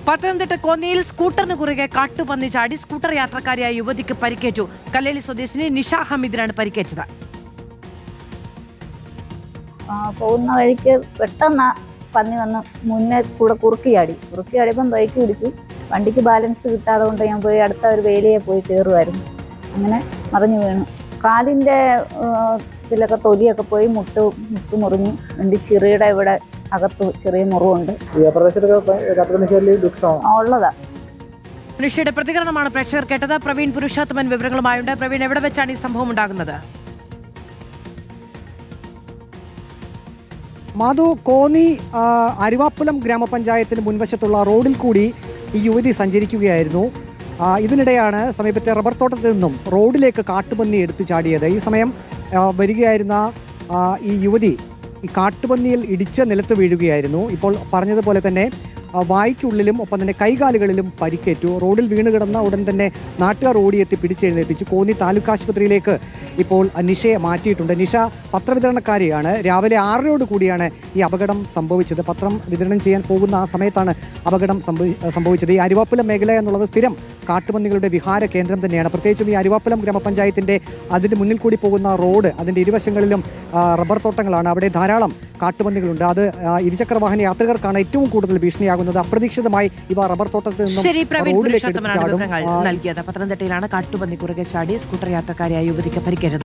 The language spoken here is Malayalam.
പത്തനംതിട്ട കോന്നിയിൽ സ്കൂട്ടറിന് കുറുകെ കാട്ടുപന്നി ചാടി സ്കൂട്ടർ യാത്രക്കാരിയായ യുവതിക്ക് പരിക്കേറ്റു. കല്ലേലി സ്വദേശിനി നിഷ ഹമീദിനാണ് പരിക്കേറ്റത്. പോകുന്ന വഴിക്ക് പെട്ടെന്ന് പന്നി വന്ന് മുന്നേ കൂടെ കുറുക്കിയാടിയപ്പം ബൈക്ക് പിടിച്ചു. വണ്ടിക്ക് ബാലൻസ് കിട്ടാതെ കൊണ്ട് ഞാൻ പോയി അടുത്ത ഒരു വേലിയെ പോയി കയറുമായിരുന്നു. അങ്ങനെ മറിഞ്ഞു വീണു. കാലിൻ്റെ ഇതിലൊക്കെ തൊലിയൊക്കെ പോയി മുട്ട് മുറിഞ്ഞു. എൻ്റെ ചിറിയുടെ ഇവിടെ അകത്ത് ചെറിയ മുറിവുണ്ട്. ഉള്ളതാ. നിഷയുടെ പ്രതികരണമാണ് പ്രേക്ഷകർ കേട്ടത്. പ്രവീൺ പുരുഷോത്തമൻ വിവരങ്ങളുമായുണ്ട്. പ്രവീൺ, എവിടെ വെച്ചാണ് ഈ സംഭവം ഉണ്ടാകുന്നത്? മാധു, കോന്നി അരുവാപ്പുലം ഗ്രാമപഞ്ചായത്തിന് മുൻവശത്തുള്ള റോഡിൽ കൂടി ഈ യുവതി സഞ്ചരിക്കുകയായിരുന്നു. ഇതിനിടെയാണ് സമീപത്തെ റബ്ബർ തോട്ടത്തിൽ നിന്നും റോഡിലേക്ക് കാട്ടുപന്നി എടുത്തു ചാടിയത്. ഈ സമയം വരികയായിരുന്ന ഈ യുവതി ഈ കാട്ടുപന്നിയിൽ ഇടിച്ച് നിലത്ത് വീഴുകയായിരുന്നു. ഇപ്പോൾ പറഞ്ഞതുപോലെ തന്നെ വായ്ക്കുള്ളിലും ഒപ്പം തന്നെ കൈകാലുകളിലും പരിക്കേറ്റു. റോഡിൽ വീണ് കിടന്ന ഉടൻ തന്നെ നാട്ടുകാർ ഓടിയെത്തി പിടിച്ചെഴുന്നേൽപ്പിച്ചു. കോന്നി താലൂക്ക് ആശുപത്രിയിലേക്ക് ഇപ്പോൾ നിഷയെ മാറ്റിയിട്ടുണ്ട്. നിഷ പത്രവിതരണക്കാരിയാണ്. രാവിലെ 6 കൂടിയാണ് ഈ അപകടം സംഭവിച്ചത്. പത്രം വിതരണം ചെയ്യാൻ പോകുന്ന ആ സമയത്താണ് അപകടം സംഭവിച്ചത്. ഈ അരുവാപ്പുലം മേഖല എന്നുള്ളത് സ്ഥിരം കാട്ടുപന്നികളുടെ വിഹാര കേന്ദ്രം തന്നെയാണ്. പ്രത്യേകിച്ചും ഈ അരുവാപ്പുലം ഗ്രാമപഞ്ചായത്തിൻ്റെ അതിൻ്റെ മുന്നിൽ കൂടി പോകുന്ന റോഡ്, അതിൻ്റെ ഇരുവശങ്ങളിലും റബ്ബർ തോട്ടങ്ങളാണ്. അവിടെ ധാരാളം കാട്ടുപന്നികളുണ്ട്. അത് ഇരുചക്ര വാഹന യാത്രികർക്കാണ് ഏറ്റവും കൂടുതൽ ഭീഷണിയാകുന്നത്. അപ്രതീക്ഷിതമായി ഇവ റബ്ബർ തോട്ടത്തിൽ നിന്നും റോഡിലേക്ക് നൽകിയത്. പത്തനംതിട്ടയിലാണ് കാട്ടുപന്നി കുറുകെ ചാടി സ്കൂട്ടർ യാത്രക്കാരിയായ യുവതിക്ക് പരിക്കേറ്റത്.